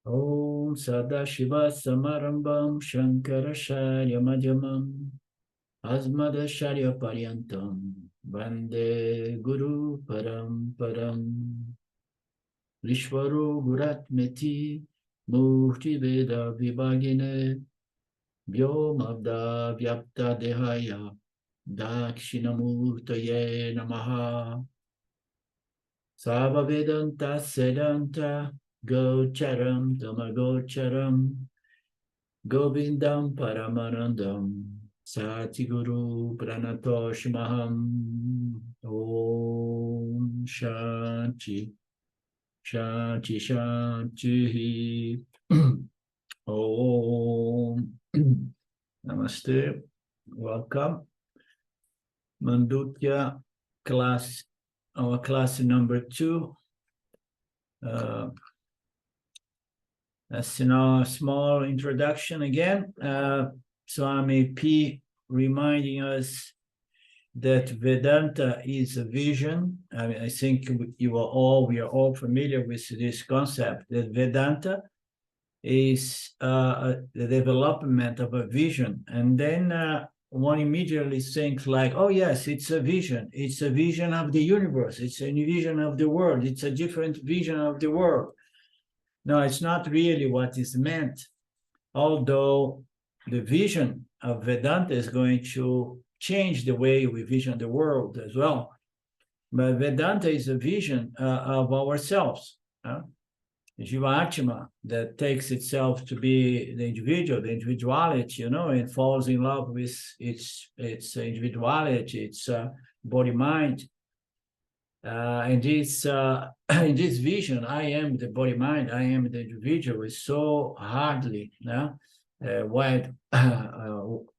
Om Sadashiva Samarambam Shankaracharya Madhyamam Asmadacharya Paryantam Vande Guru Paramparam Vishwaro Guratmeti Murti Veda Vibhagine Vyomabda Vyapta Dehaya Dakshinamurtaye Namaha Sava Vedanta Sedanta Gocharam Tamagocharam Govindam Paramanandam Satiguru Pranatoshimaham Om Shanti Shanti Shanti Om Namaste. Welcome. Mandukya class, our class number 2. That's a small introduction again. Swami P reminding us that Vedanta is a vision. I mean, I think we are all familiar with this concept that Vedanta is the development of a vision. And then one immediately thinks like, oh yes, it's a vision. It's a vision of the universe. It's a vision of the world. It's a different vision of the world. No, it's not really what is meant, although the vision of Vedanta is going to change the way we vision the world as well. But Vedanta is a vision of ourselves, Jiva Atma, that takes itself to be the individual, the individuality, and falls in love with its individuality, its body-mind. And this in this vision, I am the body mind, I am the individual, is so hardly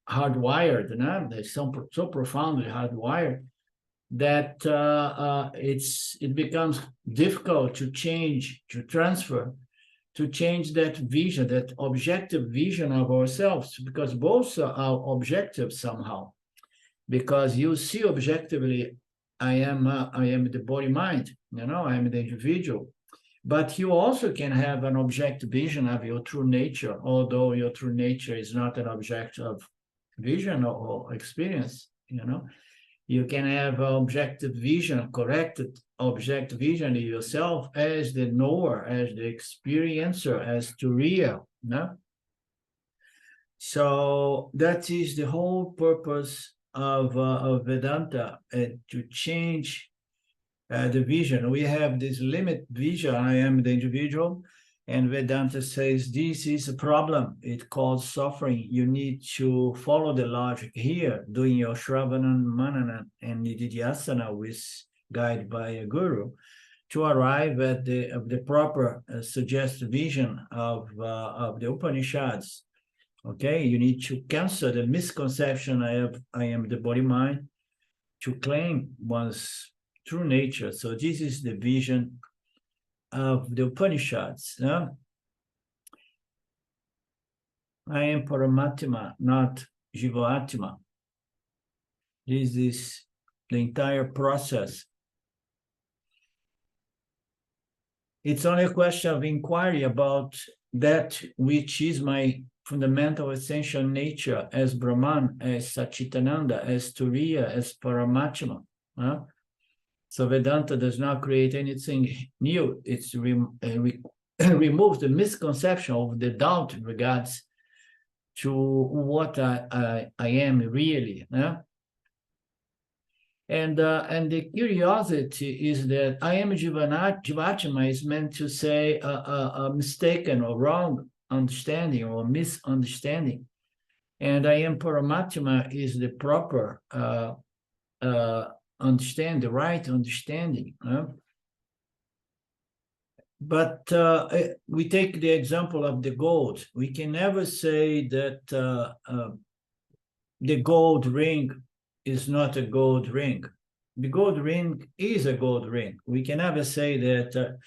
hardwired, it's so profoundly hardwired that it becomes difficult to change, to transfer, to change that vision, that objective vision of ourselves, because both are objective somehow, because you see objectively I am the body mind, I am the individual. But you also can have an objective vision of your true nature, although your true nature is not an object of vision or experience, You can have an objective vision, corrected objective vision of yourself as the knower, as the experiencer, as Turiya, So that is the whole purpose of Vedanta, to change the vision. We have this limit vision, I am the individual, and Vedanta says this is a problem. It causes suffering. You need to follow the logic here, doing your Shravana, Manana, and Nididhyasana with guided by a guru, to arrive at the proper suggested vision of the Upanishads. Okay, you need to cancel the misconception I am the body mind, to claim one's true nature. So this is the vision of the Upanishads. I am Paramatma, not Jivatma. This is the entire process. It's only a question of inquiry about that which is my fundamental essential nature as Brahman, as Satchitananda, as Turiya, as Paramatma. So Vedanta does not create anything new. It's removes the misconception of the doubt in regards to what I am really. And the curiosity is that I am Jivatma is meant to say a mistaken or wrong understanding or misunderstanding. And I am Paramatma is the proper understand, the right understanding. But we take the example of the gold. We can never say that the gold ring is not a gold ring. The gold ring is a gold ring. We can never say that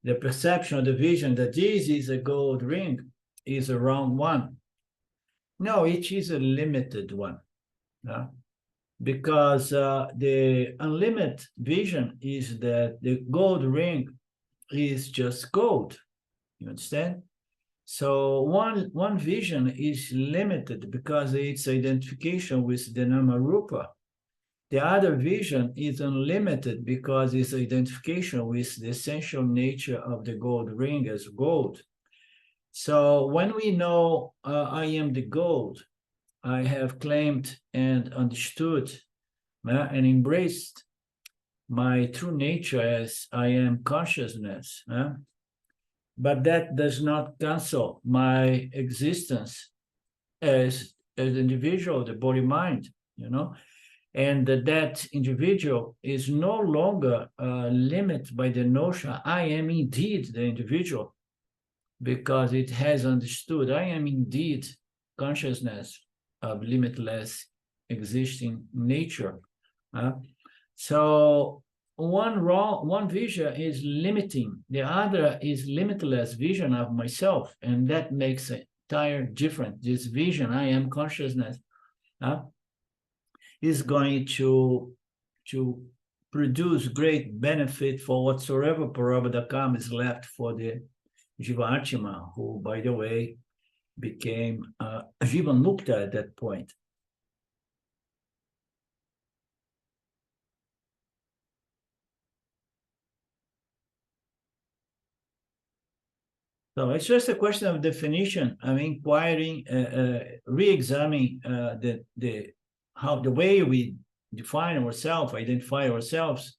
the perception, the vision that this is a gold ring is a wrong one. No, it is a limited one. Because the unlimited vision is that the gold ring is just gold. You understand? So one vision is limited because it's identification with the nama rupa. The other vision is unlimited because it's identification with the essential nature of the gold ring as gold. So when we know I am the gold, I have claimed and understood and embraced my true nature as I am consciousness. But that does not cancel my existence as an individual, the body mind, and that individual is no longer limited by the notion I am indeed the individual, because it has understood I am indeed consciousness of limitless existing nature. So one vision is limiting, the other is limitless vision of myself, and that makes an entire difference. This vision, I am consciousness, is going to produce great benefit for whatsoever Parabhadakam is left for the Jiva Atma, who, by the way, became Jiva Mukta at that point. So it's just a question of definition. I'm inquiring, re-examining the way we define ourselves, identify ourselves,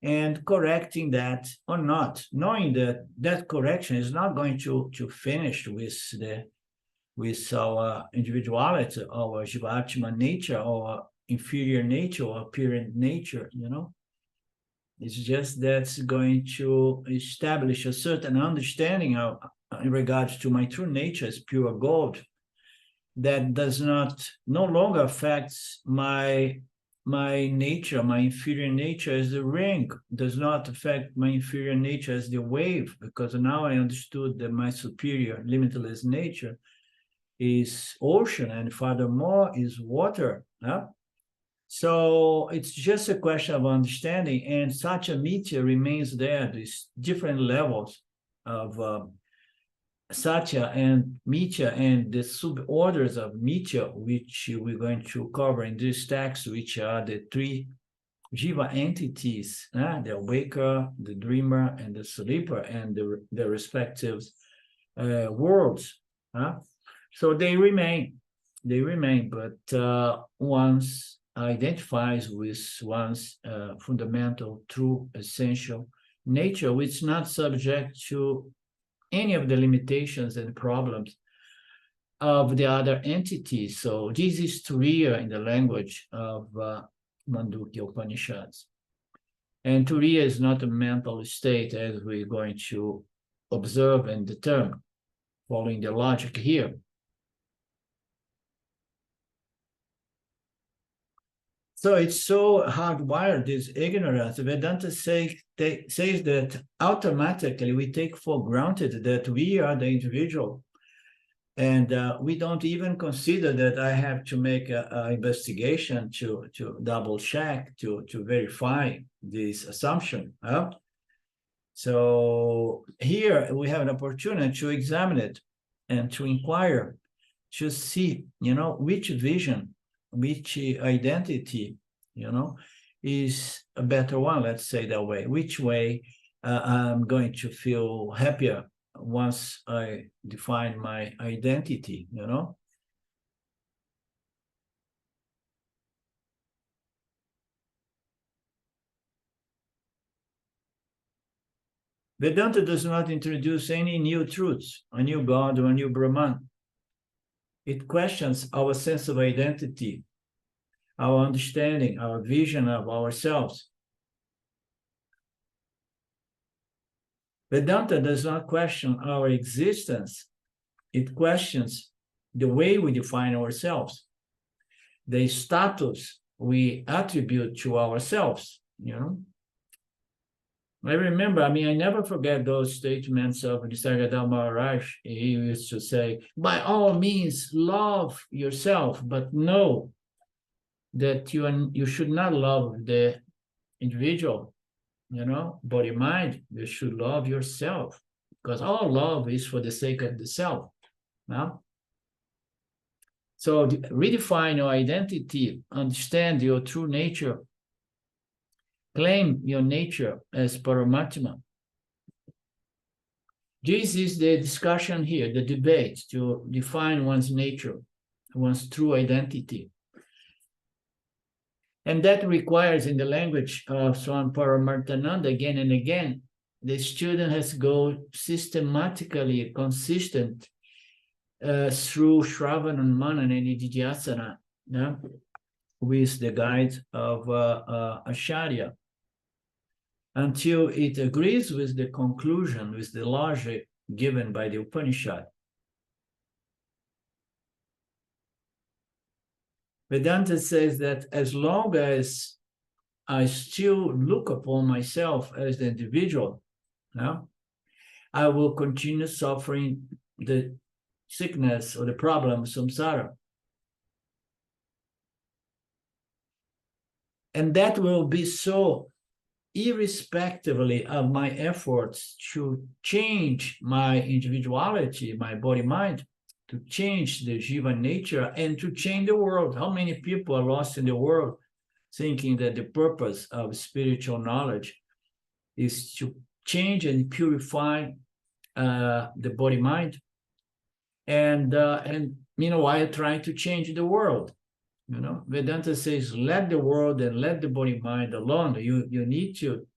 and correcting that or not, knowing that that correction is not going to finish with our individuality, our Jivatma nature, our inferior nature, or apparent nature, It's just that's going to establish a certain understanding of, in regards to my true nature as pure gold, that does no longer affects my nature, my inferior nature as the ring, does not affect my inferior nature as the wave, because now I understood that my superior limitless nature is ocean, and furthermore is water. So it's just a question of understanding, and such a Mitya remains there. These different levels of Satya and Mitya, and the suborders of Mitya, which we're going to cover in this text, which are the three Jiva entities, the awaker, the dreamer, and the sleeper, and the respective worlds. So they remain, but once identifies with one's fundamental, true, essential nature, which is not subject to any of the limitations and problems of the other entities. So this is Turiya in the language of Mandukya Upanishads. And Turiya is not a mental state, as we're going to observe and determine, following the logic here. So it's so hardwired, this ignorance. Vedanta says that automatically we take for granted that we are the individual. And we don't even consider that I have to make an investigation to double check, to verify this assumption. So here we have an opportunity to examine it and to inquire, to see, which vision, which identity, is a better one, let's say that way. Which way I'm going to feel happier once I define my identity, Vedanta does not introduce any new truths, a new God or a new Brahman. It questions our sense of identity, our understanding, our vision of ourselves. Vedanta does not question our existence. It questions the way we define ourselves, the status we attribute to ourselves, I remember, I never forget those statements of Nisargadatta Maharaj. He used to say, by all means, love yourself, but know that you should not love the individual, body, mind. You should love yourself, because all love is for the sake of the self. No? So redefine your identity, understand your true nature, claim your nature as Paramatma. This is the discussion here, the debate to define one's nature, one's true identity. And that requires, in the language of Swami Paramarthananda, again and again, the student has to go systematically consistent through Shravan and Manan and Nididhyasana, yeah, with the guide of Acharya, until it agrees with the conclusion, with the logic given by the Upanishad. Vedanta says that as long as I still look upon myself as the individual, yeah, I will continue suffering the sickness or the problem of samsara. And that will be so irrespectively of my efforts to change my individuality, my body-mind, to change the jiva nature and to change the world. How many people are lost in the world thinking that the purpose of spiritual knowledge is to change and purify the body-mind, and meanwhile trying to change the world. You know, Vedanta says, let the world and let the body-mind alone. You need to,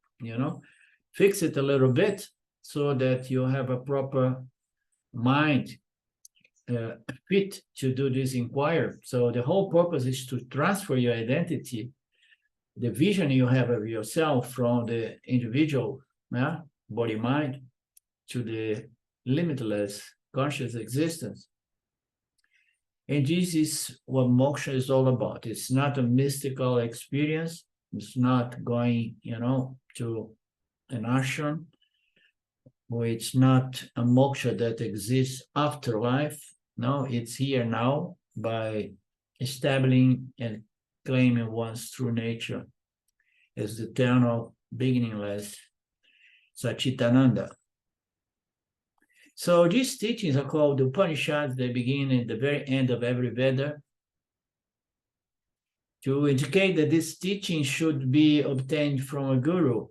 fix it a little bit so that you have a proper mind fit to do this inquiry. So the whole purpose is to transfer your identity, the vision you have of yourself, from the individual body-mind to the limitless conscious existence. And this is what moksha is all about. It's not a mystical experience. It's not going, to an ashram, or it's not a moksha that exists after life. No, it's here now by establishing and claiming one's true nature as the eternal, beginningless Satchitananda. So these teachings are called the Upanishads. They begin at the very end of every Veda to indicate that this teaching should be obtained from a guru.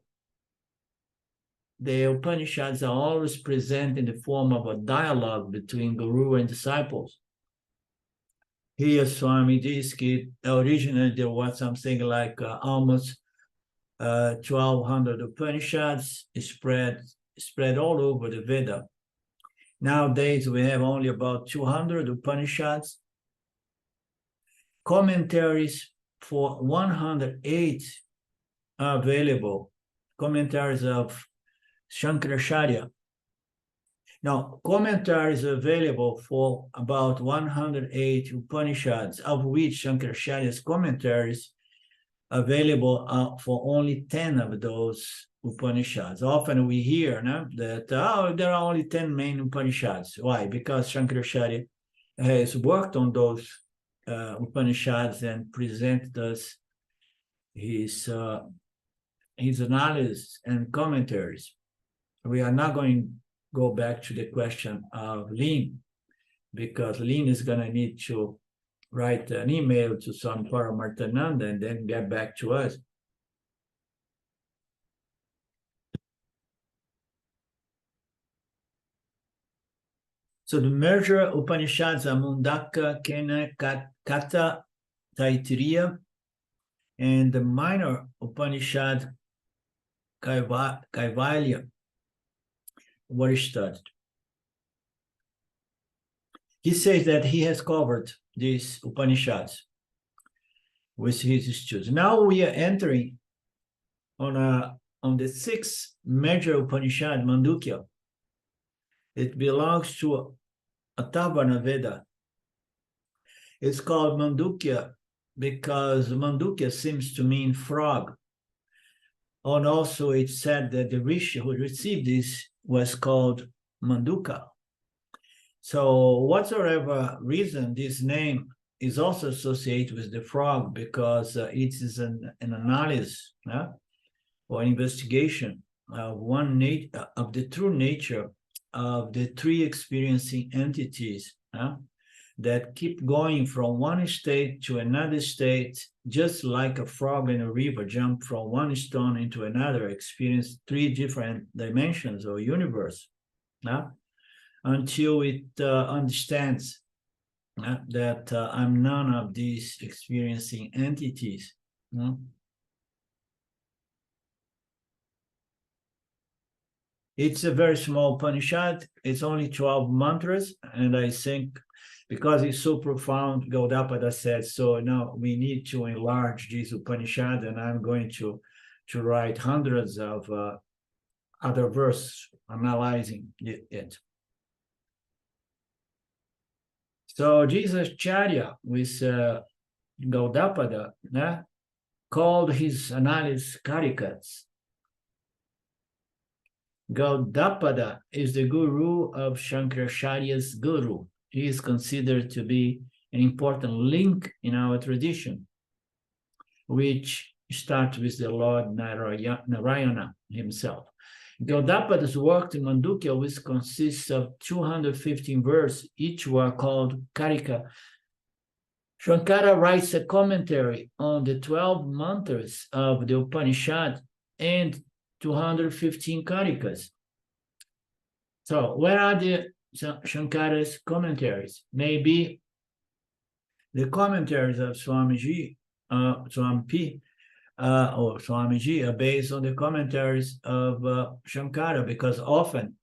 The Upanishads are always present in the form of a dialogue between guru and disciples. Here, Swami Diski, originally there was something like almost 1,200 Upanishads spread all over the Veda. Nowadays, we have only about 200 Upanishads. Commentaries for 108 are available. Commentaries of Shankaracharya. Now, commentaries are available for about 108 Upanishads, of which Shankaracharya's commentaries are available for only 10 of those Upanishads. Often we hear that there are only 10 main Upanishads. Why? Because Shankaracharya has worked on those Upanishads and presented us his analysis and commentaries. We are not going to go back to the question of Lin, because Lin is going to need to write an email to Swami Paramarthananda and then get back to us. So the major Upanishads are Mandukya, Kena, Kata, Taittiriya, and the minor Upanishad, Kaivalya, were studied. He says that he has covered these Upanishads with his students. Now we are entering on the sixth major Upanishad, Mandukya. It belongs to Atharvana Veda. It's called Mandukya because Mandukya seems to mean frog. And also it's said that the rishi who received this was called Manduka. So whatsoever reason, this name is also associated with the frog because it is an analysis or investigation of the true nature of the three experiencing entities that keep going from one state to another state, just like a frog in a river jump from one stone into another, experience three different dimensions or universe, until it understands that I'm none of these experiencing entities. It's a very small Upanishad. It's only 12 mantras, and I think because it's so profound, Gaudapada said, so now we need to enlarge this Upanishad, and I'm going to write hundreds of other verses analyzing it. So Jesus Charya with Gaudapada called his analysis Karikas. Gaudapada is the guru of Shankaracharya's guru. He is considered to be an important link in our tradition, which starts with the Lord Narayana himself. Gaudapada's work in Mandukya, which consists of 215 verses, each were called Karika. Shankara writes a commentary on the 12 mantras of the Upanishad and 215 Karikas. So where are the Shankara's commentaries? Maybe the commentaries of Swamiji, Swamiji are based on the commentaries of Shankara, because often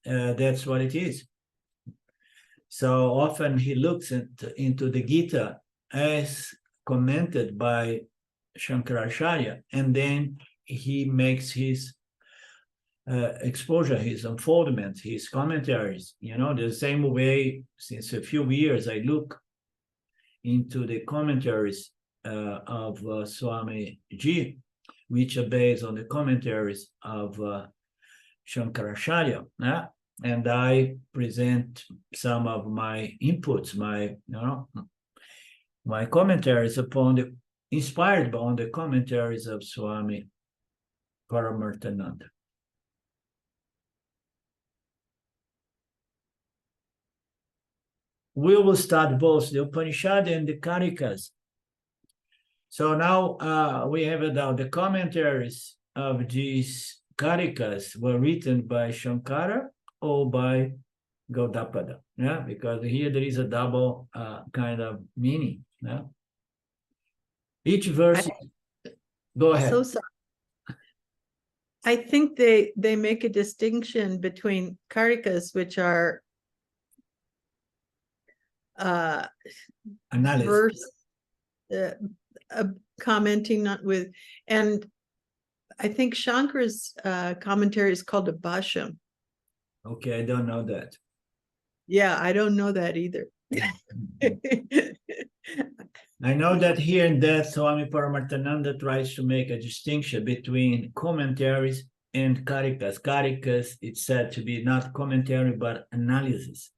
that's what it is. So often he looks into the Gita as commented by Shankaracharya, and then he makes his exposure, his unfoldment, his commentaries. The same way, since a few years, I look into the commentaries of Swamiji, which are based on the commentaries of Shankaracharya, and I present some of my inputs, my commentaries inspired on the commentaries of Swami Paramarthananda. We will start both the Upanishad and the Karikas. So now we have the commentaries of these Karikas were written by Shankara or by Gaudapada, because here there is a double kind of meaning. Each verse. Go ahead. So sorry. I think they make a distinction between Karikas, which are analysis, commenting not with, and I think Shankara's commentary is called a Bhashyam. Okay, I don't know that. Yeah, I don't know that either. I know that here and there, Swami Paramarthananda tries to make a distinction between commentaries and Karikas. Karikas, it's said to be not commentary, but analysis.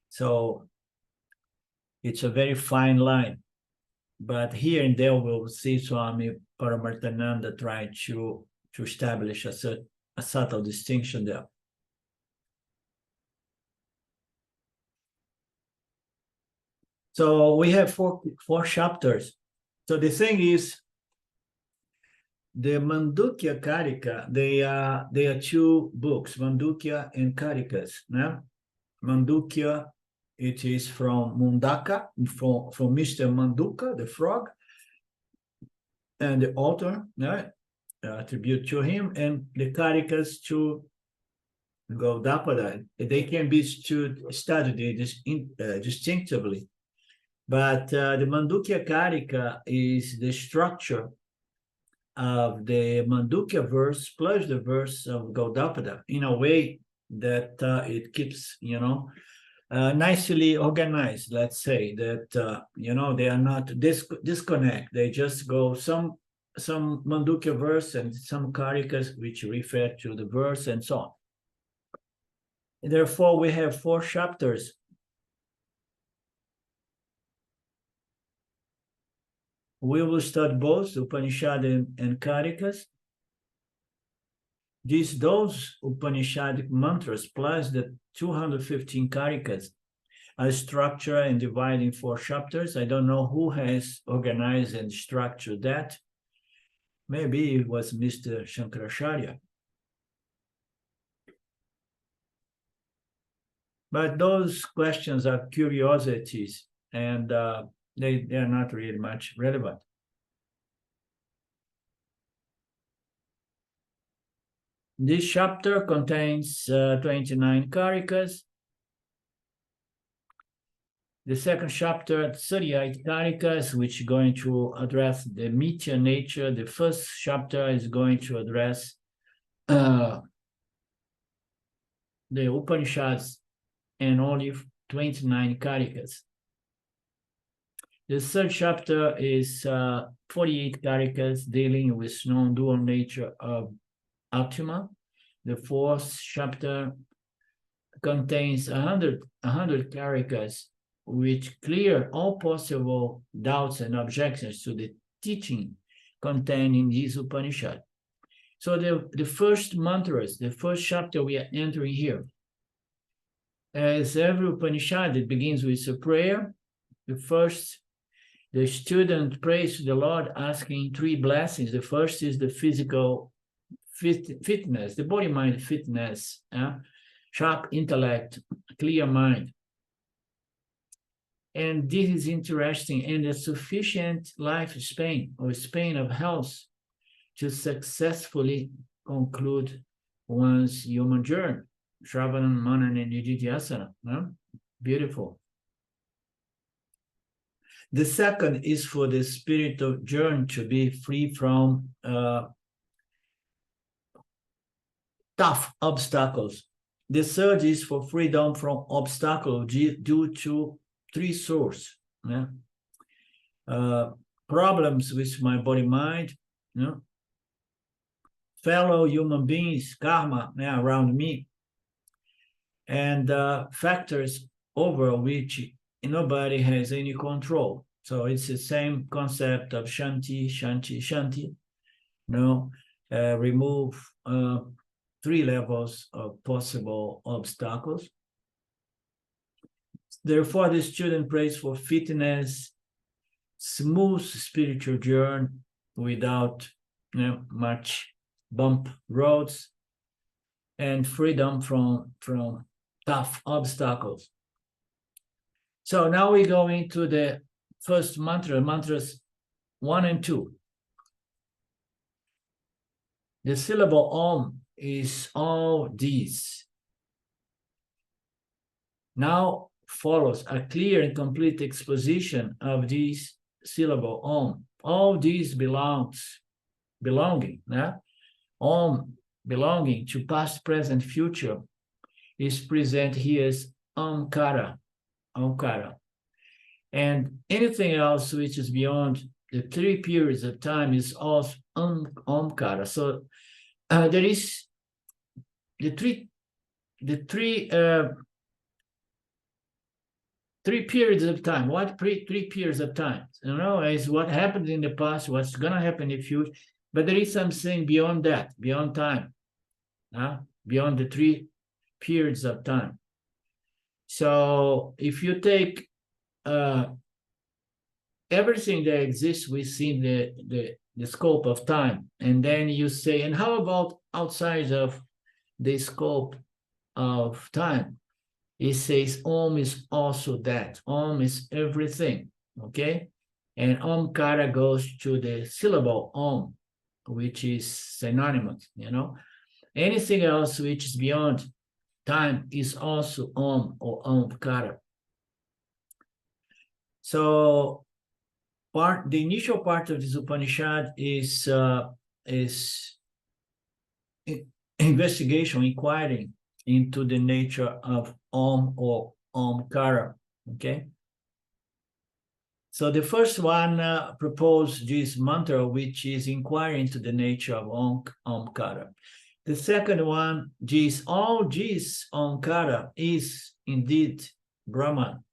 So it's a very fine line. But here and there, we'll see Swami Paramarthananda try to establish a subtle distinction there. So we have four chapters. So the thing is, the Mandukya Karika, they are two books, Mandukya and Karikas. Mandukya, it is from Mundaka, from Mr. Mandukya, the frog, and the author, attribute to him, and the Karikas to Gaudapada. They can be studied distinctively. But the Mandukya Karika is the structure of the Mandukya verse plus the verse of Gaudapada in a way that it keeps, nicely organized. Let's say that, they are not disconnect. They just go some Mandukya verse and some Karikas which refer to the verse and so on. Therefore, we have 4 chapters. We will start both Upanishad and Karikas. those Upanishadic mantras plus the 215 Karikas are structured and divided in 4 chapters. I don't know who has organized and structured that. Maybe it was Mr. Shankaracharya. But those questions are curiosities, and they are not really much relevant. This chapter contains 29 Karikas. The second chapter, 38 Karikas, which is going to address the Mithya nature. The first chapter is going to address the Upanishads and only 29 Karikas. The third chapter is 48 Karikas dealing with non-dual nature of Atma. The fourth chapter contains 100 Karikas, which clear all possible doubts and objections to the teaching contained in this Upanishad. So the first mantras, the first chapter we are entering here. As every Upanishad, it begins with a prayer. The student prays to the Lord asking 3 blessings. The first is the physical fitness, the body-mind fitness, sharp intellect, clear mind. And this is interesting, and a sufficient lifespan or span of health to successfully conclude one's human journey. Shravanam, Manan, and Nididhyasana. Beautiful. The second is for the spiritual journey to be free from tough obstacles. The third is for freedom from obstacles due to 3 sources. Problems with my body-mind, fellow human beings, karma around me, and factors over which nobody has any control. So it's the same concept of shanti, shanti, shanti. Remove 3 levels of possible obstacles. Therefore, the student prays for fitness, smooth spiritual journey without much bump roads, and freedom from tough obstacles. So now we go into the first mantra, mantras 1 and 2. The syllable Om is all these. Now follows a clear and complete exposition of this syllable Om. All these belonging, Om belonging to past, present, future is present here as O.kara. And anything else which is beyond the 3 periods of time is also O.kara. So there is the three periods of time. What 3 periods of time? Is what happened in the past, what's going to happen in the future. But there is something beyond that, beyond time, beyond the 3 periods of time. So if you take everything that exists within the scope of time, and then you say, and how about outside of the scope of time? It says Om is also that. Om is everything, okay? And O.kara goes to the syllable Om, which is synonymous, Anything else which is beyond time is also Om or O.kara. So the initial part of this Upanishad is investigation, inquiring into the nature of Om or O.kara, okay? So the first one proposed this mantra, which is inquiring into the nature of O.kara. The second one, all this O.kara is indeed Brahman.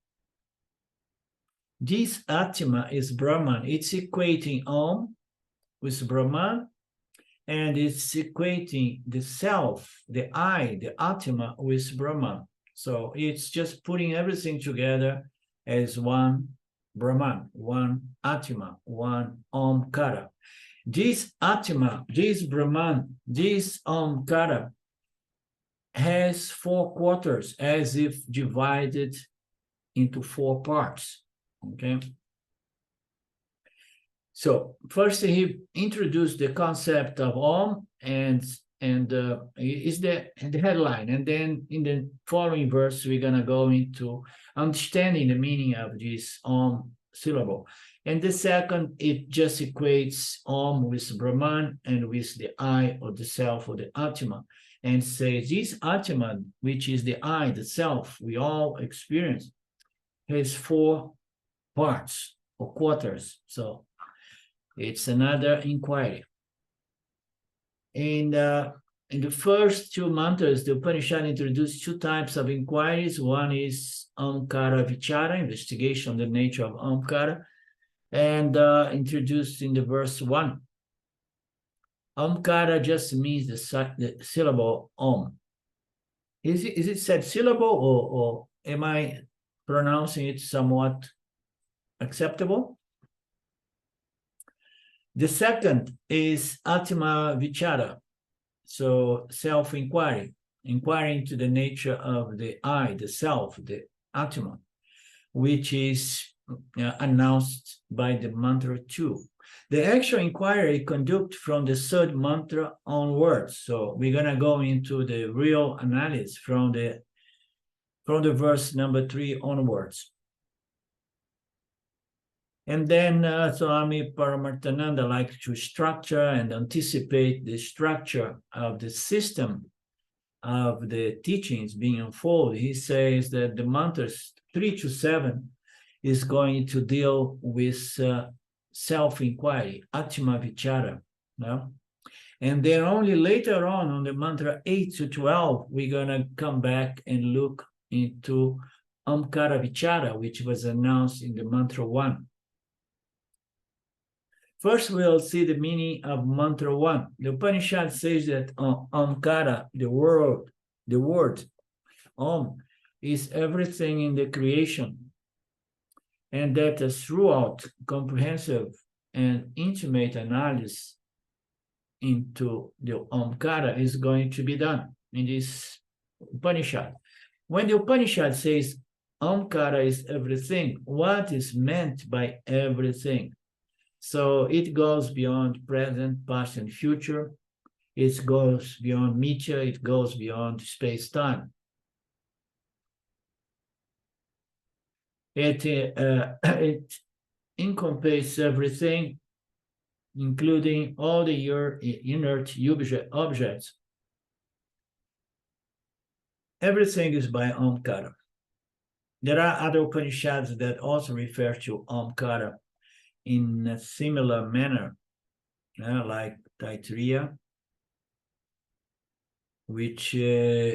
This Atma is Brahman. It's equating Om with Brahman and it's equating the self, the I, the Atma with Brahman. So it's just putting everything together as one Brahman, one Atma, one O.kara. This Atma, this Brahman, this O.kara has 4 quarters, as if divided into 4 parts. Okay. So first he introduced the concept of Om and is the headline, and then in the following verse we're gonna go into understanding the meaning of this Om syllable. And the second, it just equates Om with Brahman and with the I or the self or the Atma, and says this Atma, which is the I, the self we all experience, has 4 parts or quarters. So it's another inquiry. In the first 2 mantras, the Upanishad introduced 2 types of inquiries. One is O.kara vichara, investigation of the nature of O.kara, and introduced in the verse 1. O.kara just means the syllable Om. Is it said syllable, or am I pronouncing it somewhat acceptable? The second is Atma Vichara, so self-inquiry, inquiring into the nature of the I, the self, the Atma, which is announced by the mantra 2. The actual inquiry conducted from the 3rd mantra onwards. So we're gonna go into the real analysis from the verse number 3 onwards. And then Swami Paramarthananda likes to structure and anticipate the structure of the system of the teachings being unfolded. He says that the mantras 3 to 7 is going to deal with self-inquiry, Atma Vichara. No? And then only later on the mantra 8 to 12, we're going to come back and look into O.kara Vichara, which was announced in the mantra 1. First, we'll see the meaning of mantra 1. The Upanishad says that O.kara, the word Om, is everything in the creation, and that a throughout comprehensive and intimate analysis into the O.kara is going to be done in this Upanishad. When the Upanishad says O.kara is everything, what is meant by everything? So it goes beyond present, past, and future. It goes beyond mithya. It goes beyond space-time. It encompasses everything, including all the inert objects. Everything is by O.kara. There are other Upanishads that also refer to O.kara in a similar manner, like Taittiriya, which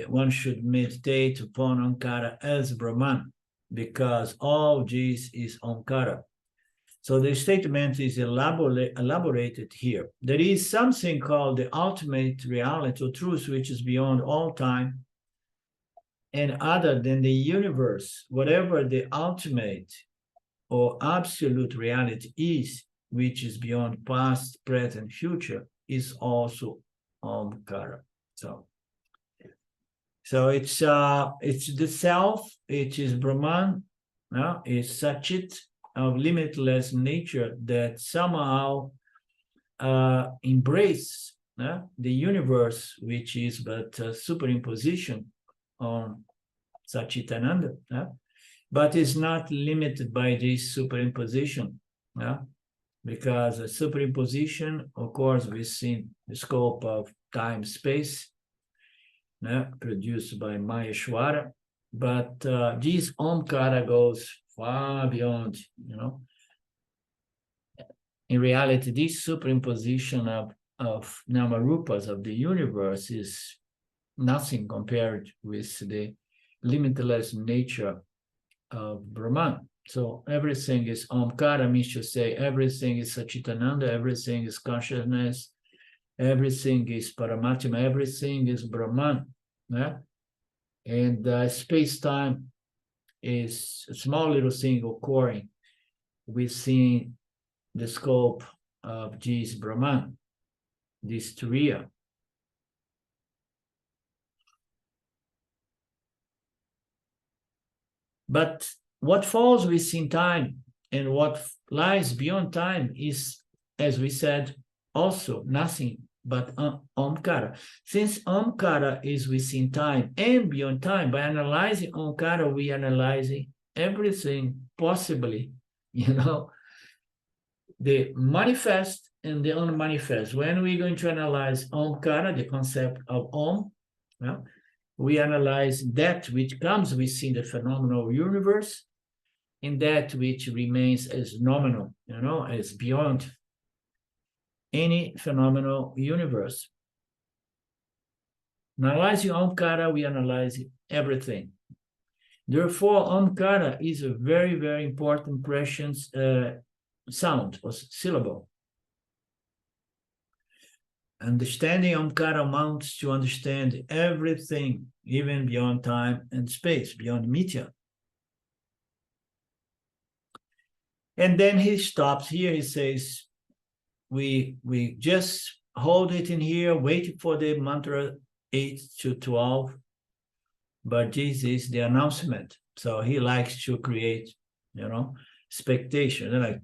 one should meditate upon O.kara as Brahman, because all this is O.kara. So the statement is elaborated here. There is something called the ultimate reality or truth, which is beyond all time and other than the universe. Whatever the ultimate or absolute reality is, which is beyond past, present, future, is also O.kara. So it's the self, it is Brahman, it's Satchit of limitless nature that somehow embrace the universe, which is but a superimposition on Satchitananda, but is not limited by this superimposition, because a superimposition occurs within the scope of time, space, produced by Maheshwara, but this O.kara goes far beyond, In reality, this superimposition of Namarupas of the universe is nothing compared with the limitless nature of Brahman. So everything is O.kara, means to say everything is Satchitananda, everything is consciousness, everything is Paramatma, everything is Brahman. Yeah? And space-time is a small little thing occurring within the scope of this Brahman, this Turiya. But what falls within time and what lies beyond time is, as we said, also nothing but O.kara. Since O.kara is within time and beyond time, by analyzing O.kara, we are analyzing everything possibly, the manifest and the unmanifest. When we're going to analyze O.kara, the concept of Om, we analyze that which comes within the phenomenal universe and that which remains as nominal, as beyond any phenomenal universe. Analyzing O.kara, we analyze everything. Therefore, O.kara is a very, very important, precious sound or syllable. Understanding O.kara amounts to understand everything, even beyond time and space, beyond Mithya. And then he stops here. He says, we just hold it in here, wait for the mantra 8 to 12, but this is the announcement. So he likes to create, expectation. They're like,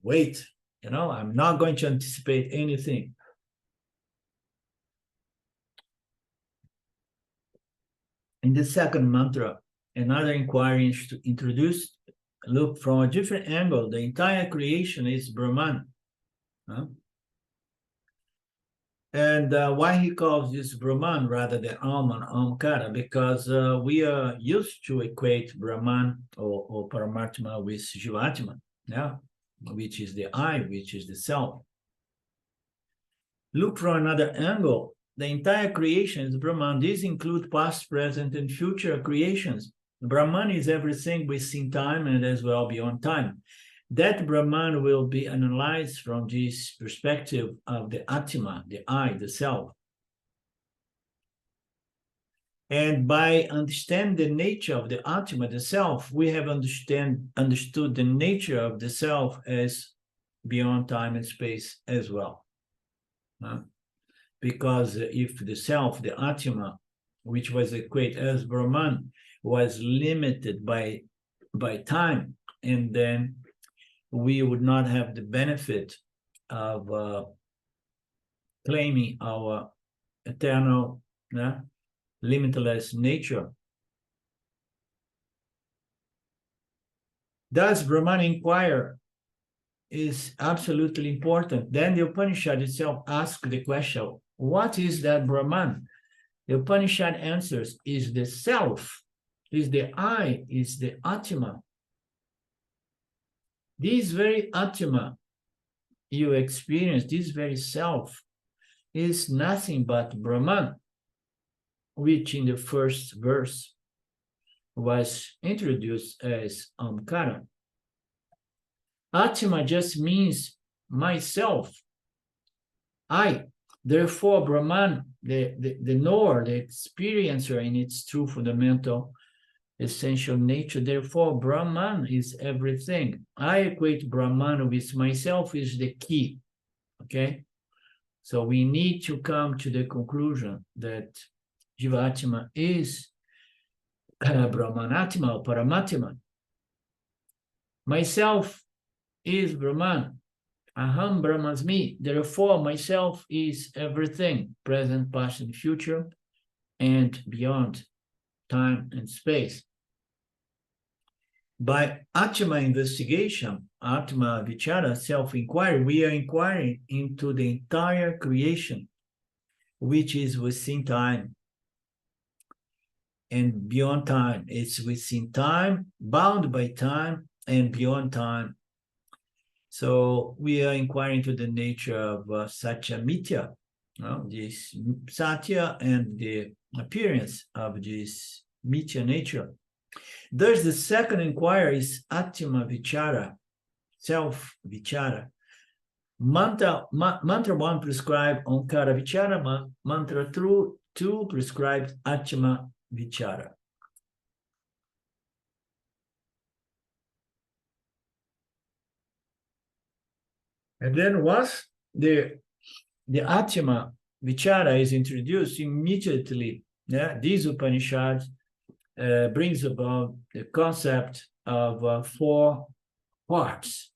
wait, I'm not going to anticipate anything. In the second mantra, another inquiry is to introduce, look from a different angle. The entire creation is Brahman. And why he calls this Brahman rather than Om and O.kara? Because we are used to equate Brahman or Paramatma with Jivatma, which is the I, which is the self. Look from another angle. The entire creation is Brahman. These include past, present, and future creations. Brahman is everything within time and as well beyond time. That Brahman will be analyzed from this perspective of the Atma, the I, the self. And by understanding the nature of the Atma, the self, we have understood the nature of the self as beyond time and space as well. Because if the self, the Atma, which was equated as Brahman, was limited by time, and then we would not have the benefit of claiming our eternal, limitless nature. Does Brahman inquire is absolutely important. Then the Upanishad itself asks the question, what is that Brahman? The Upanishad answers, is the self, is the I, is the Atma. This very Atma you experience, this very self, is nothing but Brahman, which in the first verse was introduced as O.kara. Atma just means myself, I. Therefore, Brahman, the knower, the experiencer in its true fundamental essential nature. Therefore, Brahman is everything. I equate Brahman with myself is the key. Okay? So we need to come to the conclusion that Jivatma is Brahmanatma or Paramatma. Myself is Brahman. Aham Brahmasmi. Therefore, myself is everything, present, past, and future, and beyond time and space. By Atma investigation, Atma Vichara, self-inquiry, we are inquiring into the entire creation, which is within time and beyond time. It's within time, bound by time, and beyond time. So we are inquiring to the nature of Satya Mithya, this Satya and the appearance of this Mithya nature. There's the second inquiry is Atma Vichara, self-Vichara. Mantra 1 prescribed O.kara vichara, mantra 2 prescribed Atma vichara. And then once the Atma vichara is introduced, immediately, this Upanishad brings about the concept of 4 parts,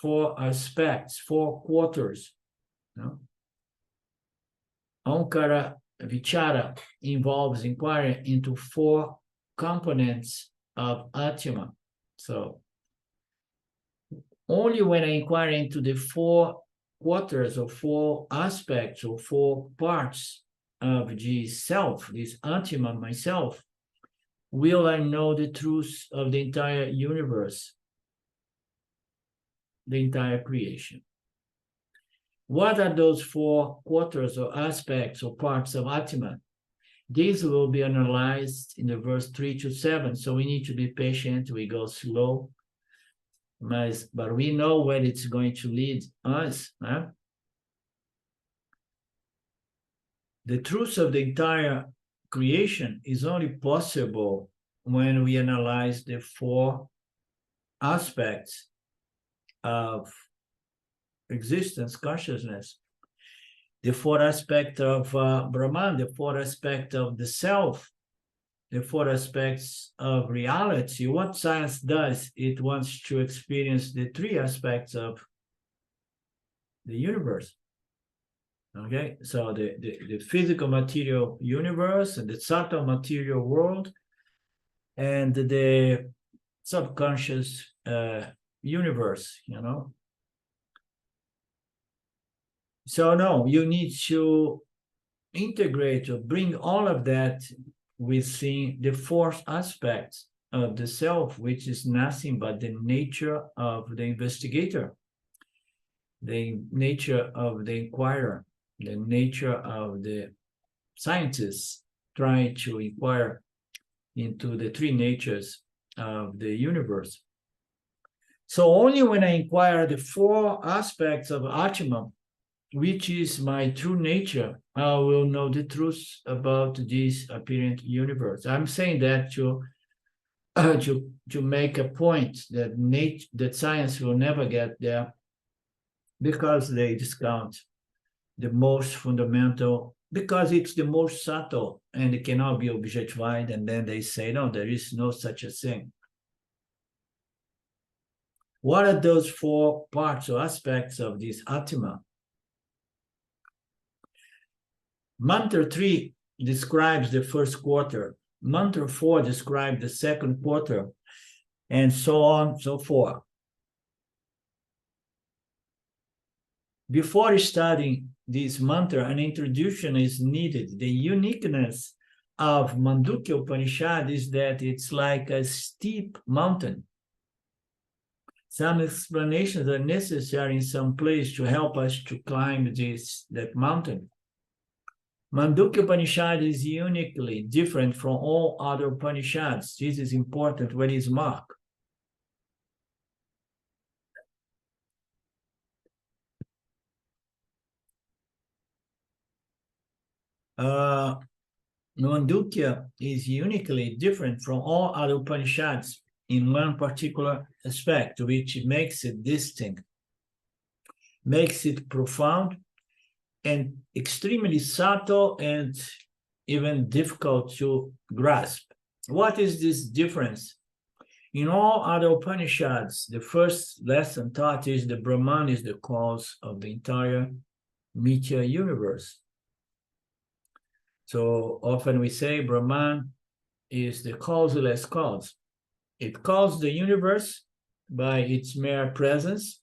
4 aspects, 4 quarters. O.kara vichara involves inquiry into 4 components of Atma. So only when I inquire into the 4 quarters or 4 aspects or 4 parts of the self, this Atma, myself, will I know the truth of the entire universe, the entire creation. What are those 4 quarters or aspects or parts of Atma? These will be analyzed in the verse 3 to 7. So we need to be patient. We go slow, but we know where it's going to lead us. The truth of the entire creation is only possible when we analyze the 4 aspects of existence, consciousness, the 4 aspects of Brahman, the 4 aspects of the self, the 4 aspects of reality. What science does, it wants to experience the 3 aspects of the universe. Okay, so the physical material universe and the subtle material world and the subconscious universe, So no, you need to integrate or bring all of that within the 4th aspect of the self, which is nothing but the nature of the investigator, the nature of the inquirer, the nature of the scientist trying to inquire into the 3 natures of the universe. So only when I inquire the 4 aspects of Atma, which is my true nature, I will know the truth about this apparent universe. I'm saying that to make a point that science will never get there, because they discount the most fundamental, because it's the most subtle and it cannot be objectified, and then they say, no, there is no such a thing. What are those 4 parts or aspects of this Atma? Mantra 3 describes the 1st quarter. Mantra 4 describes the 2nd quarter, and so on, so forth. Before studying this mantra, an introduction is needed. The uniqueness of Mandukya Upanishad is that it's like a steep mountain. Some explanations are necessary in some place to help us to climb that mountain. Mandukya Upanishad is uniquely different from all other Upanishads. This is important when it's marked. Mandukya is uniquely different from all other Upanishads in one particular aspect, which makes it distinct, makes it profound, and extremely subtle and even difficult to grasp. What is this difference? In all other Upanishads, the first lesson taught is the Brahman is the cause of the entire Mithya universe. So often we say Brahman is the causeless cause. It caused the universe by its mere presence,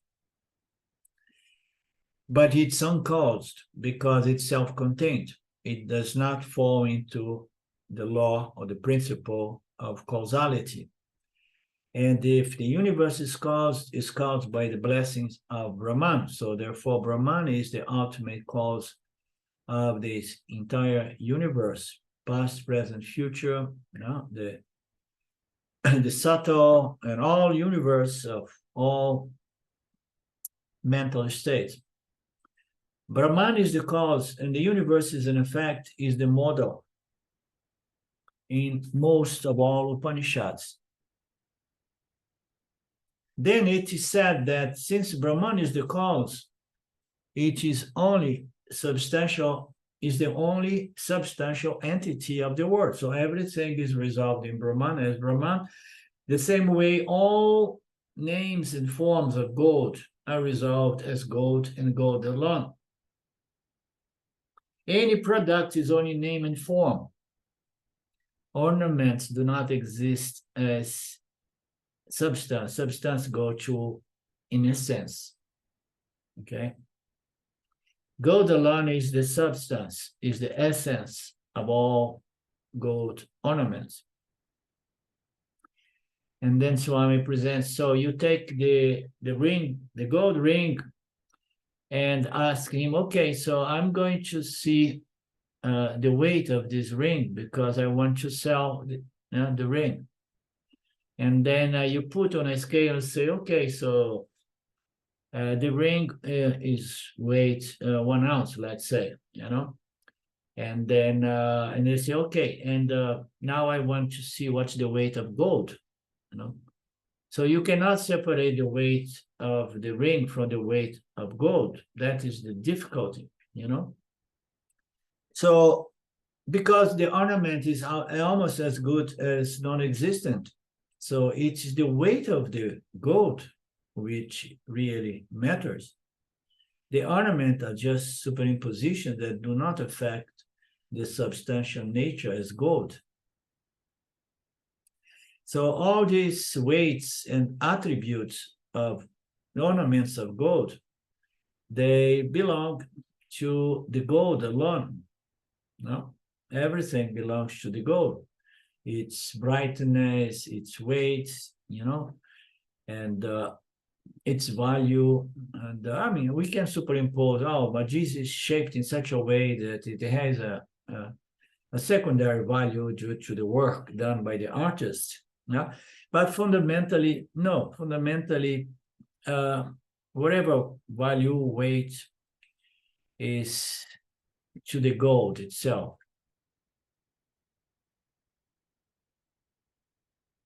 but it's uncaused because it's self-contained. It does not fall into the law or the principle of causality. And if the universe is caused by the blessings of Brahman. So therefore, Brahman is the ultimate cause of this entire universe, past, present, future, the subtle and all universe of all mental state. Brahman is the cause, and the universe is, in effect, is the model in most of all Upanishads. Then it is said that since Brahman is the cause, it is only substantial, is the only substantial entity of the world. So everything is resolved in Brahman as Brahman. The same way all names and forms of gold are resolved as gold and gold alone. Any product is only name and form. Ornaments do not exist as substance. Substance go to innocence. Okay. Gold alone is the substance, is the essence of all gold ornaments. And then Swami presents, so you take the ring, the gold ring, and ask him, okay, so I'm going to see the weight of this ring because I want to sell the ring. And then you put on a scale and say, okay, so the ring is weight 1 ounce, let's say, and then and they say, okay, and now I want to see what's the weight of gold, So you cannot separate the weight of the ring from the weight of gold. That is the difficulty, So because the ornament is almost as good as non-existent, so it's the weight of the gold which really matters. The ornament are just superimpositions that do not affect the substantial nature as gold. So all these weights and attributes of the ornaments of gold, they belong to the gold alone. No, everything belongs to the gold. Its brightness, its weight, and its value. And I mean, we can superimpose, but this is shaped in such a way that it has a secondary value due to the work done by the artist. Yeah, but fundamentally, no. Fundamentally, whatever value, weight is to the gold itself.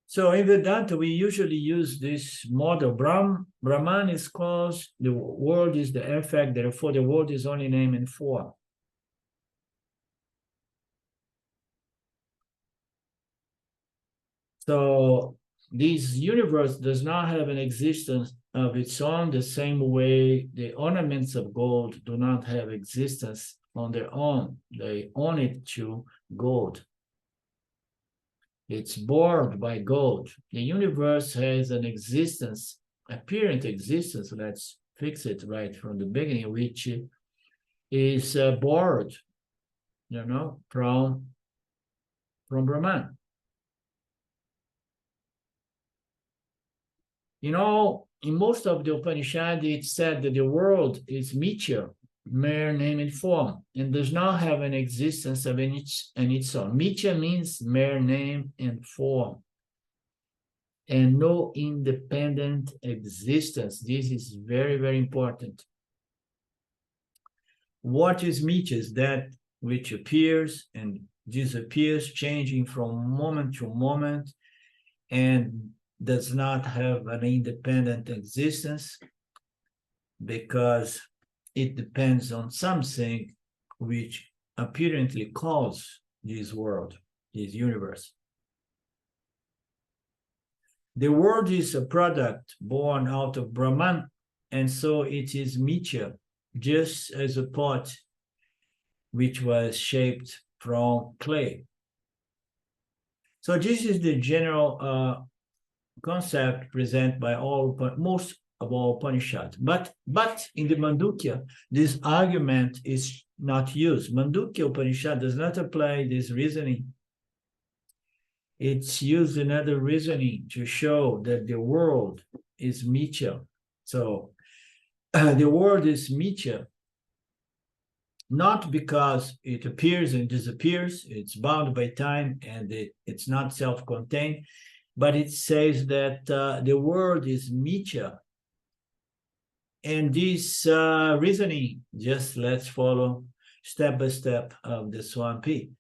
So in Vedanta, we usually use this model. Brahman is cause, the world is the effect, therefore the world is only name and form. So this universe does not have an existence of its own the same way the ornaments of gold do not have existence on their own. They own it to gold. It's born by gold. The universe has an existence, apparent existence, let's fix it right from the beginning, which is borrowed, from Brahman. In most of the Upanishad, it's said that the world is mithya, mere name and form, and does not have an existence of its own. Mithya means mere name and form, and no independent existence. This is very, very important. What is mithya? Is that which appears and disappears, changing from moment to moment, and does not have an independent existence because it depends on something which apparently calls this world, this universe. The world is a product born out of Brahman, and so it is mithya, just as a pot which was shaped from clay. So this is the general concept presented by most of all Upanishads. But in the Mandukya, this argument is not used. Mandukya Upanishad does not apply this reasoning. It's used another reasoning to show that the world is mithya. So the world is mithya, not because it appears and disappears, it's bound by time and it's not self-contained, but it says that the world is mithya And this reasoning, just let's follow step by step of the Swampi.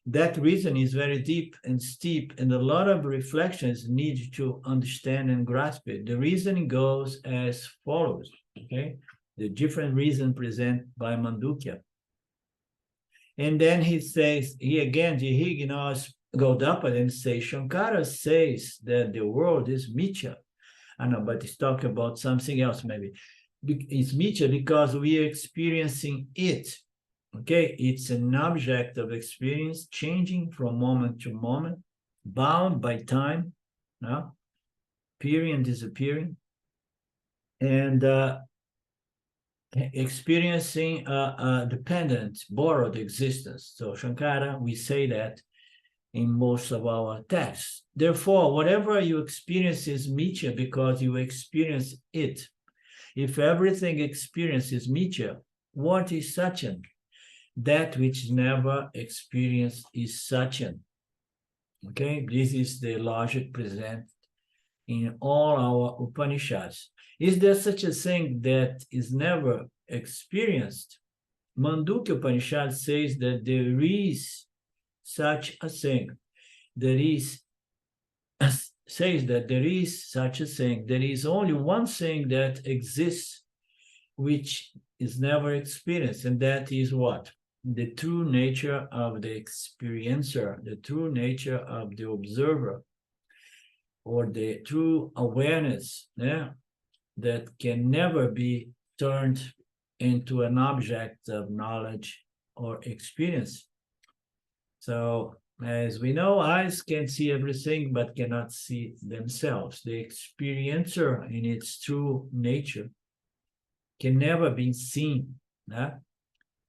That reason is very deep and steep, and a lot of reflections need to understand and grasp it. The reasoning goes as follows, okay? The different reason presented by Mandukya. And then he says, he ignores Gaudapad and says, Shankara says that the world is Mithya. I know, but he's talking about something else maybe. It's Mithya because we are experiencing it. Okay, it's an object of experience changing from moment to moment, bound by time, no? Appearing and disappearing, and experiencing a dependent, borrowed existence. So Shankara, we say that in most of our texts. Therefore, whatever you experience is Mithya because you experience it. If everything experiences Mithya, what is Satyan? That which is never experienced is Satyan. Okay, this is the logic present in all our Upanishads. Is there such a thing that is never experienced? Mandukya Upanishad says that there is such a thing. There is says that there is such a thing. There is only one thing that exists which is never experienced, and that is what? The true nature of the experiencer, the true nature of the observer, or the true awareness, yeah, that can never be turned into an object of knowledge or experience. So, as we know, eyes can see everything but cannot see themselves. The experiencer in its true nature can never be seen,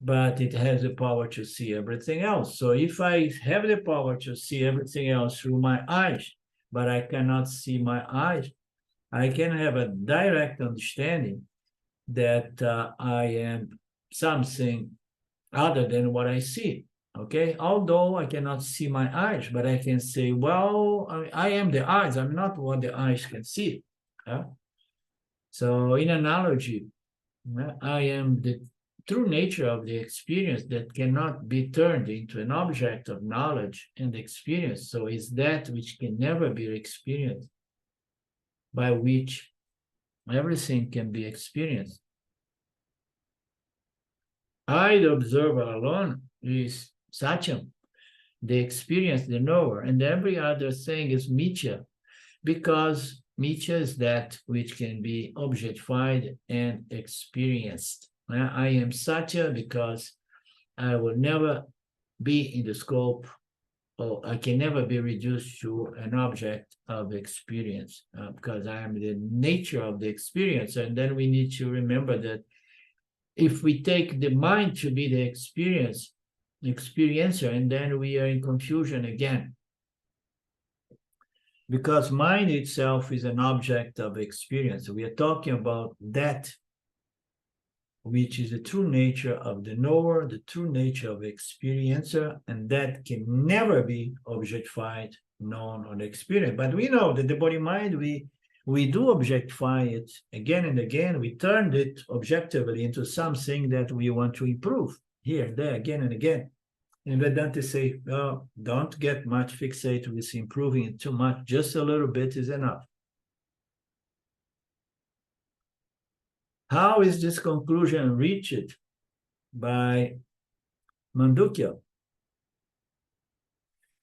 but it has the power to see everything else. So if I have the power to see everything else through my eyes, but I cannot see my eyes, I can have a direct understanding that I am something other than what I see. Okay, although I cannot see my eyes, but I can say, well, I am the eyes. I'm not what the eyes can see. So in analogy, I am the true nature of the experience that cannot be turned into an object of knowledge and experience. So it's that which can never be experienced, by which everything can be experienced. I, the observer alone, is Satyam, the experience, the knower, and every other thing is Mithya, because Mithya is that which can be objectified and experienced. I am Satya because I will never be in the scope, or I can never be reduced to an object of experience, because I am the nature of the experience. And then we need to remember that if we take the mind to be the experiencer, and then we are in confusion again. Because mind itself is an object of experience. We are talking about that which is the true nature of the knower, the true nature of experiencer, and that can never be objectified, known, or experienced. But we know that the body-mind, we do objectify it again and again. We turned it objectively into something that we want to improve here, there, again and again. And Vedanta say, oh, don't get much fixated with improving it too much. Just a little bit is enough. How is this conclusion reached? By Mandukya.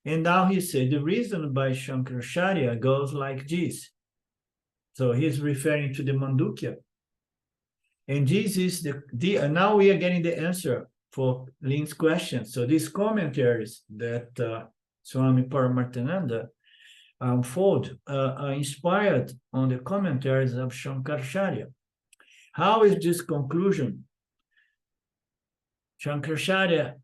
And now he said, the reason by Shankaracharya goes like this. So he's referring to the Mandukya. And this is and now we are getting the answer for Lin's question. So these commentaries that Swami Paramarthananda unfold are inspired on the commentaries of Shankaracharya. How is this conclusion? Shankaracharya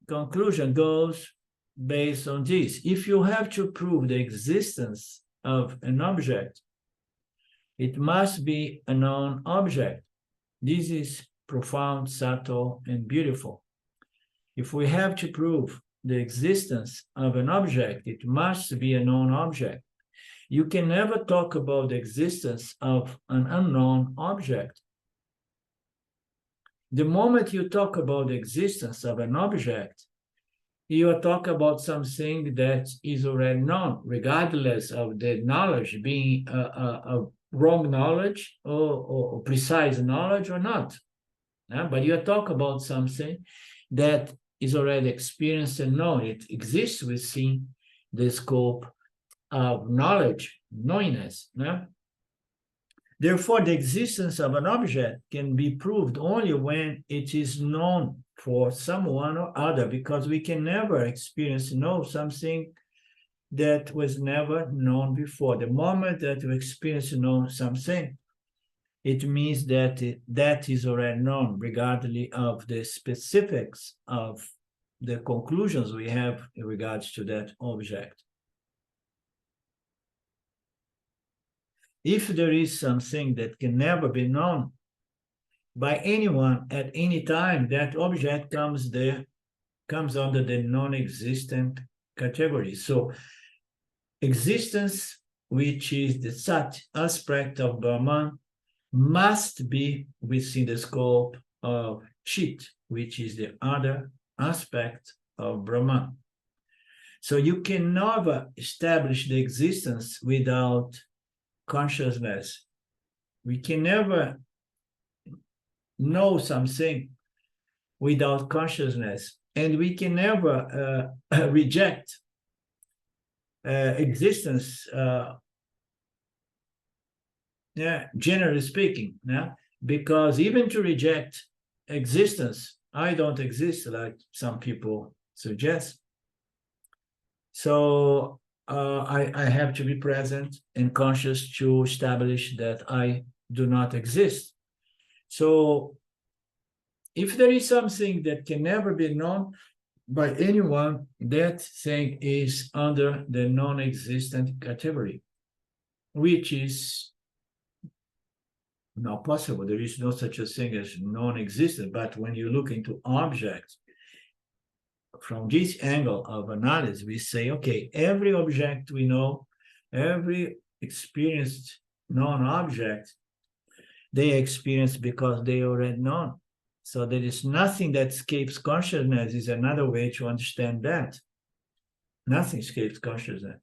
conclusion goes based on this. If you have to prove the existence of an object, it must be a known object. This is profound, subtle, and beautiful. If we have to prove the existence of an object, it must be a known object. You can never talk about the existence of an unknown object. The moment you talk about the existence of an object, you are talking about something that is already known, regardless of the knowledge being a wrong knowledge or precise knowledge or not. But you are talking about something that is already experienced and known. It exists within the scope of knowledge, knowingness. Therefore, the existence of an object can be proved only when it is known for someone or other, because we can never know something that was never known before. The moment that we know something, it means that that is already known, regardless of the specifics of the conclusions we have in regards to that object. If there is something that can never be known by anyone at any time, that object comes under the non-existent category. So existence, which is the Sat aspect of Brahman, must be within the scope of Chit, which is the other aspect of Brahman. So you can never establish the existence without consciousness. We can never know something without consciousness, and we can never reject existence, generally speaking, because even to reject existence, I don't exist, like some people suggest. So I have to be present and conscious to establish that I do not exist. So if there is something that can never be known by anyone, that thing is under the non-existent category, which is not possible. There is no such a thing as non-existent. But when you look into objects, from this angle of analysis, we say, okay, every object we know, every experienced known object, they experience because they already known. So there is nothing that escapes consciousness is another way to understand that. Nothing escapes consciousness.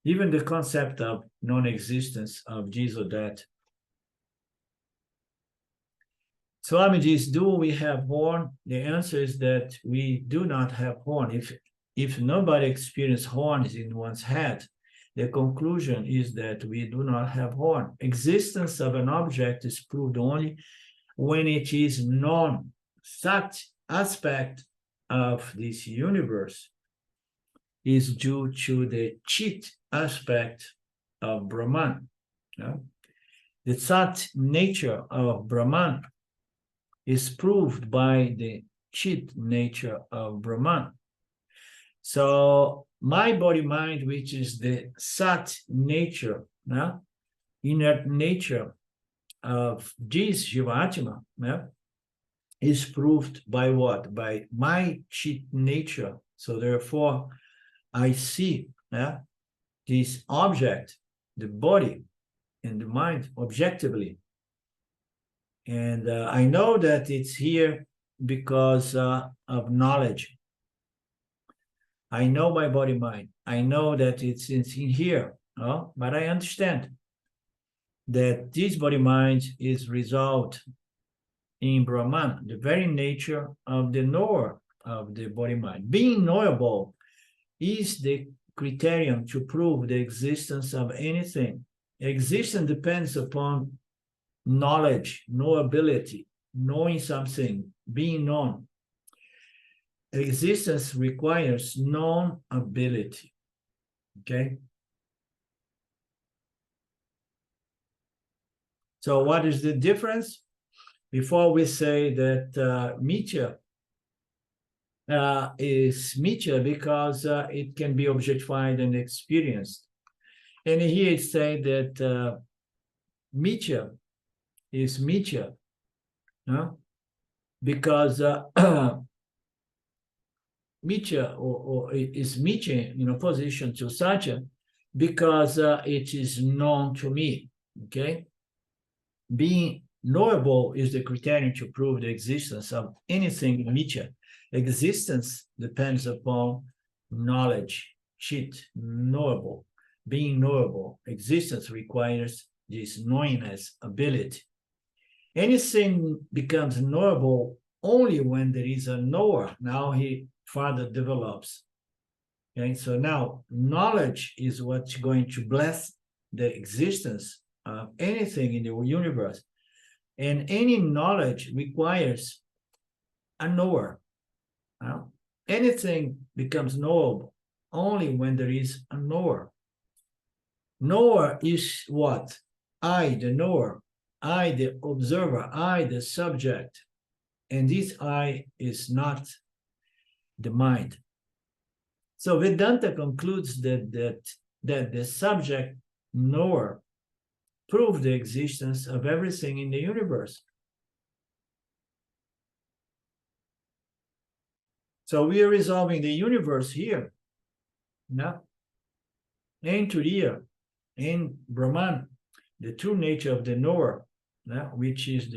Even the concept of non-existence of this or that. Swamijis, do we have horn? The answer is that we do not have horn. If nobody experienced horns in one's head, the conclusion is that we do not have horn. Existence of an object is proved only when it is known. Such aspect of this universe is due to the Chit aspect of Brahman. The Sat nature of Brahman is proved by the Chit nature of Brahman. So my body-mind, which is the Sat nature, inner nature of this Jiva-Atma, is proved by what? By my Chit nature. So therefore, I see this object, the body and the mind, objectively. And I know that it's here because of knowledge. I know my body-mind. I know that it's in here, but I understand that this body-mind is resolved in Brahman, the very nature of the knower of the body-mind. Being knowable is the criterion to prove the existence of anything. Existence depends upon knowledge, knowability, knowing something, being known. Existence requires known ability. Okay? So what is the difference? Before we say that Mithya is Mithya because it can be objectified and experienced. And here it says that Mithya is Mithya, because Mithya or is Mithya in opposition to Satya because it is known to me, okay? Being knowable is the criterion to prove the existence of anything in nature. Existence depends upon knowledge, knowable, being knowable. Existence requires this knowingness ability. Anything becomes knowable only when there is a knower. Now he further develops. Okay, so now knowledge is what's going to bless the existence of anything in the universe. And any knowledge requires a knower. Now, anything becomes knowable only when there is a knower. Knower is what? I, the knower. I, the observer. I, the subject. And this I is not the mind. So Vedanta concludes that the subject knower proves the existence of everything in the universe. So we are resolving the universe here, no? In Turiya, in Brahman, the true nature of the knower, no? Which is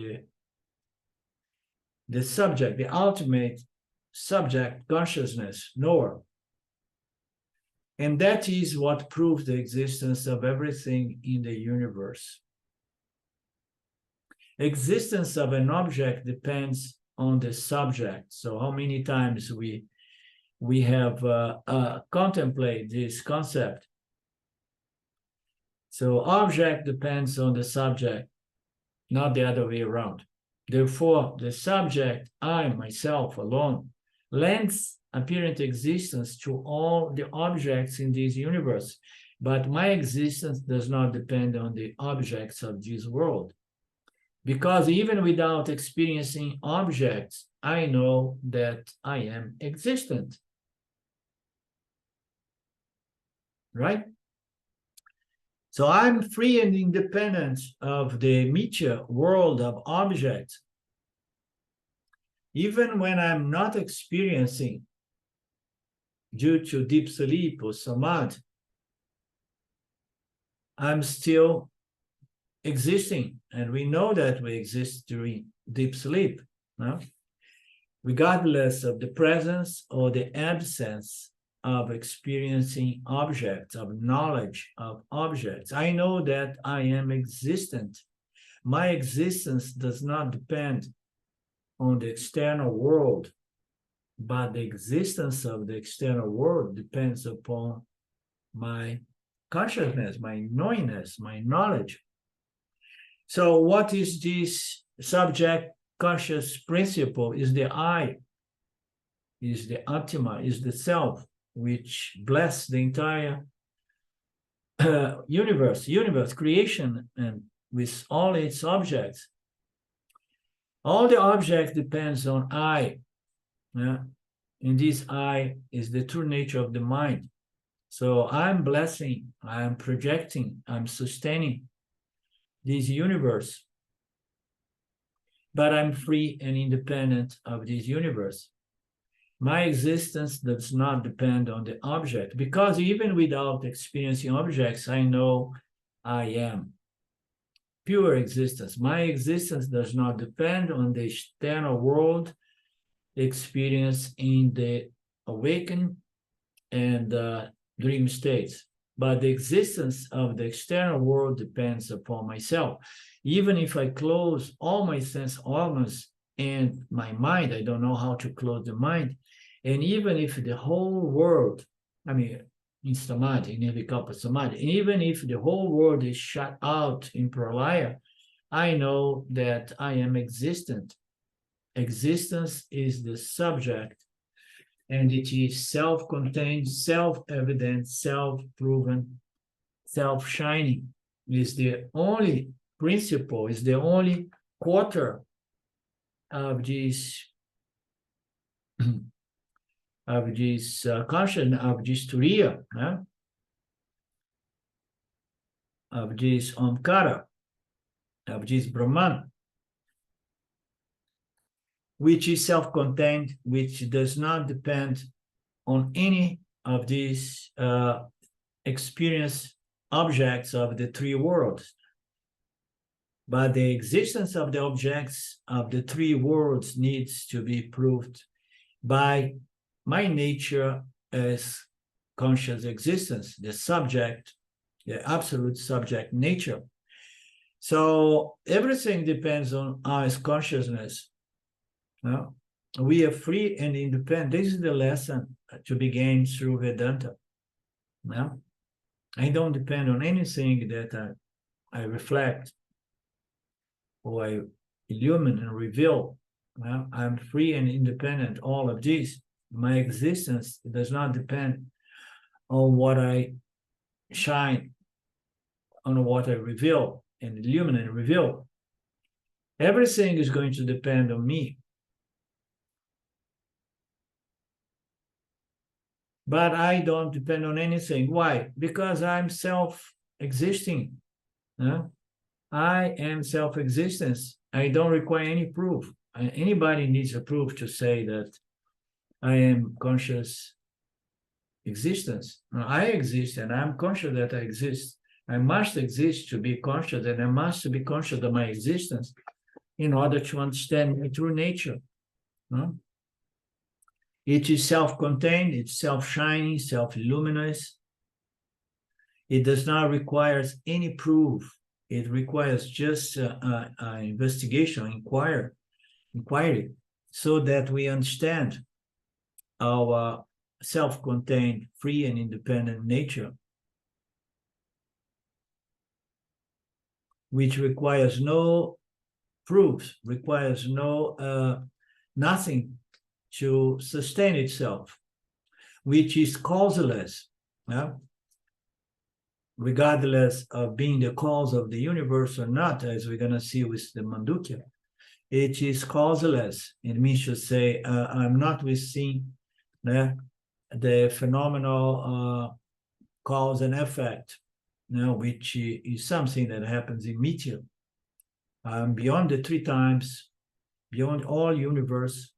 the subject, the ultimate subject consciousness, knower. And that is what proves the existence of everything in the universe. Existence of an object depends on the subject. So how many times we have contemplated this concept. So object depends on the subject, not the other way around. Therefore, the subject, I, myself, alone, lends apparent existence to all the objects in this universe. But my existence does not depend on the objects of this world. Because even without experiencing objects, I know that I am existent. Right? So I'm free and independent of the mithya world of objects. Even when I'm not experiencing due to deep sleep or samadhi, I'm still existing. And we know that we exist during deep sleep, no? Regardless of the presence or the absence of experiencing objects, of knowledge of objects. I know that I am existent. My existence does not depend on the external world, but the existence of the external world depends upon my consciousness, my knowingness, my knowledge. So what is this subject conscious principle? Is the I, is the Atma, is the self, which bless the entire universe, creation, and with all its objects. All the objects depends on I. Yeah? And this I is the true nature of the mind. So I'm blessing, I'm projecting, I'm sustaining this universe. But I'm free and independent of this universe. My existence does not depend on the object, because even without experiencing objects, I know I am. Pure existence. My existence does not depend on the external world experience in the awakened and dream states. But the existence of the external world depends upon myself. Even if I close all my sense organs and my mind, I don't know how to close the mind. And even if the whole world, I mean, in samadhi, in Vikalpa samadhi, and even if the whole world is shut out in pralaya, I know that I am existent. Existence is the subject, and it is self-contained, self-evident, self-proven, self-shining. Is the only principle, is the only quarter of this consciousness, of this turiya, of this O.kara, of this Brahman, which is self-contained, which does not depend on any of these experience objects of the three worlds. But the existence of the objects of the three worlds needs to be proved by my nature as conscious existence, the subject, the absolute subject nature. So everything depends on us consciousness. No? We are free and independent. This is the lesson to be gained through Vedanta. No? I don't depend on anything that I reflect or I illumine and reveal. Well, I'm free and independent, all of this. My existence does not depend on what I shine, on what I reveal and illuminate and reveal. Everything is going to depend on me. But I don't depend on anything. Why? Because I'm self-existing. I am self-existence. I don't require any proof. Anybody needs a proof to say that I am conscious existence. I exist and I'm conscious that I exist. I must exist to be conscious, and I must be conscious of my existence in order to understand my true nature. It is self-contained, it's self-shining, self-luminous. It does not require any proof. It requires just investigation, inquiry, so that we understand our self-contained, free and independent nature, which requires no proofs, requires nothing to sustain itself, which is causeless, regardless of being the cause of the universe or not, as we're going to see with the Mandukya. It is causeless. It means to say, I'm not within the phenomenal cause and effect, which is something that happens immediately. I'm beyond the three times, beyond all universe.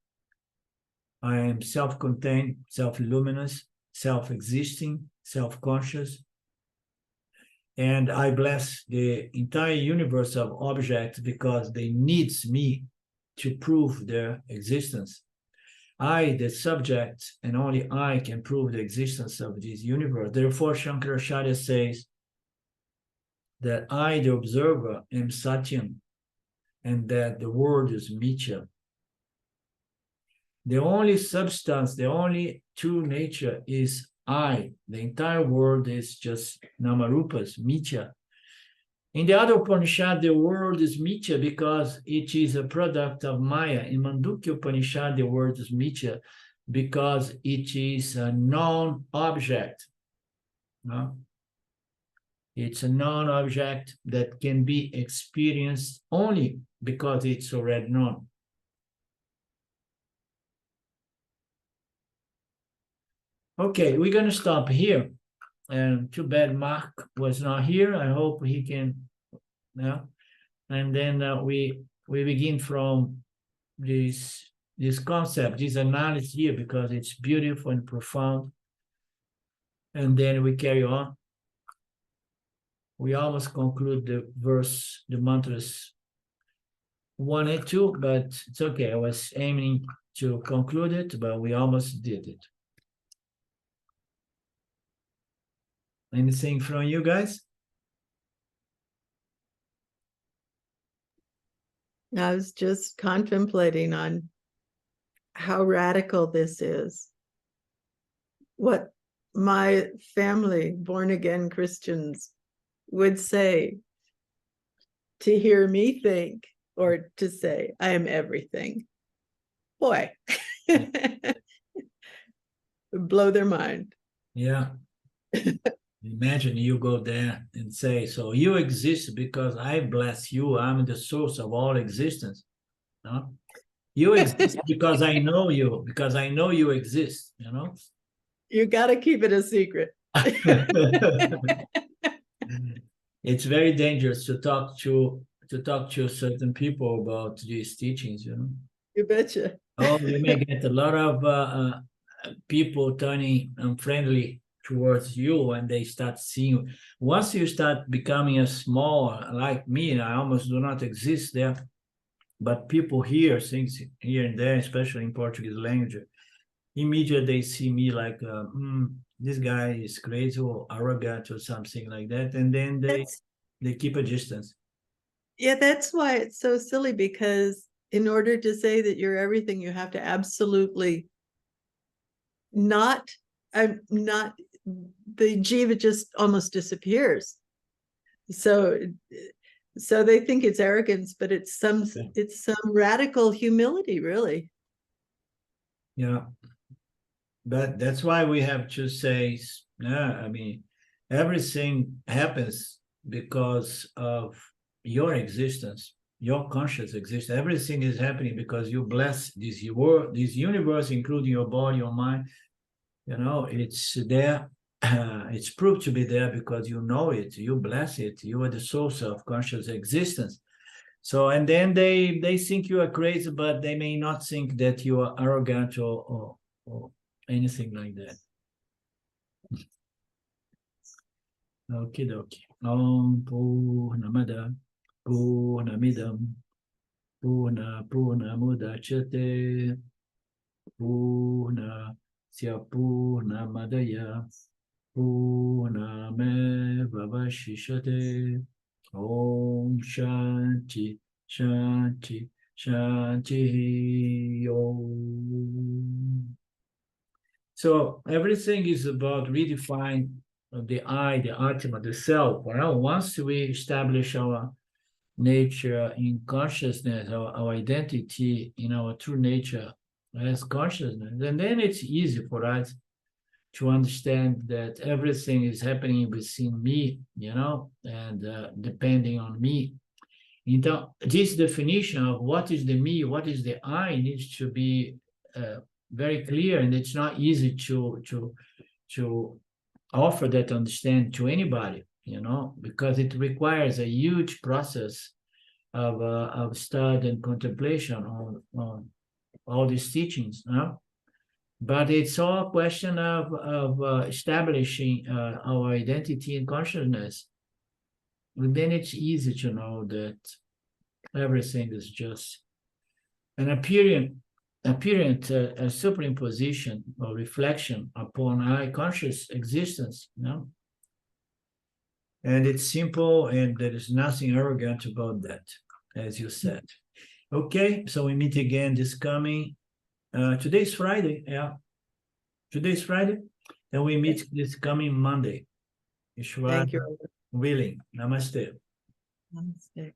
I am self-contained, self-luminous, self-existing, self-conscious. And I bless the entire universe of objects because they need me to prove their existence. I, the subject, and only I can prove the existence of this universe. Therefore, Shankaracharya says that I, the observer, am Satyam, and that the world is Mithya. The only substance, the only true nature is I. The entire world is just Namarupas, Mithya. In the other Upanishad, the world is Mithya because it is a product of Maya. In Mandukya Upanishad, the word is Mithya because it is a non-object. It's a non-object that can be experienced only because it's already known. Okay, we're going to stop here. And too bad Mark was not here. I hope he can. And then we begin from this concept, this analysis here, because it's beautiful and profound. And then we carry on. We almost conclude the verse, the mantras 1 and 2, but it's okay. I was aiming to conclude it, but we almost did it. Anything from you guys? I was just contemplating on how radical this is. What my family, born-again Christians, would say to hear me think, or to say, I am everything. Boy, blow their mind. Yeah. Imagine you go there and say, so you exist because I bless you. I'm the source of all existence. No? You exist because I know you, because I know you exist, You got to keep it a secret. It's very dangerous to talk to certain people about these teachings, You betcha. Oh, you may get a lot of people turning unfriendly towards you, and they start seeing. Once you start becoming a small, like me, I almost do not exist there, but people hear things here and there, especially in Portuguese language. Immediately they see me like, this guy is crazy or arrogant or something like that, and then they keep a distance. Yeah, that's why it's so silly, because in order to say that you're everything, you have to absolutely not, the jiva just almost disappears. So they think it's arrogance, but it's some radical humility, really. Yeah. But that's why we have to say, I mean, everything happens because of your existence, your conscious existence. Everything is happening because you bless this world, this universe, including your body, your mind. You know, it's there. It's proved to be there because you know it, you bless it, you are the source of conscious existence. So, and then they think you are crazy, but they may not think that you are arrogant or anything like that. Okie dokie. Om Purnamada Purnamidam Purnamudachyate Purnasya Purnamadaya Purnamevavashishate. Om Shanti Shanti Shanti Om. So everything is about redefine the I, the Atma, the self. Well, once we establish our nature in consciousness, our identity in our true nature as consciousness, and then it's easy for us to understand that everything is happening within me, and depending on me. This definition of what is the me, what is the I, needs to be very clear, and it's not easy to offer that understanding to anybody, because it requires a huge process of study and contemplation on all these teachings. But it's all a question of establishing our identity and consciousness. And then it's easy to know that everything is just an apparent superimposition or reflection upon our conscious existence, And it's simple, and there is nothing arrogant about that, as you said. Okay, so we meet again this coming, today's Friday, yeah. Today's Friday, and we meet this coming Monday. Ishwara Thank you. willing. Namaste. Namaste.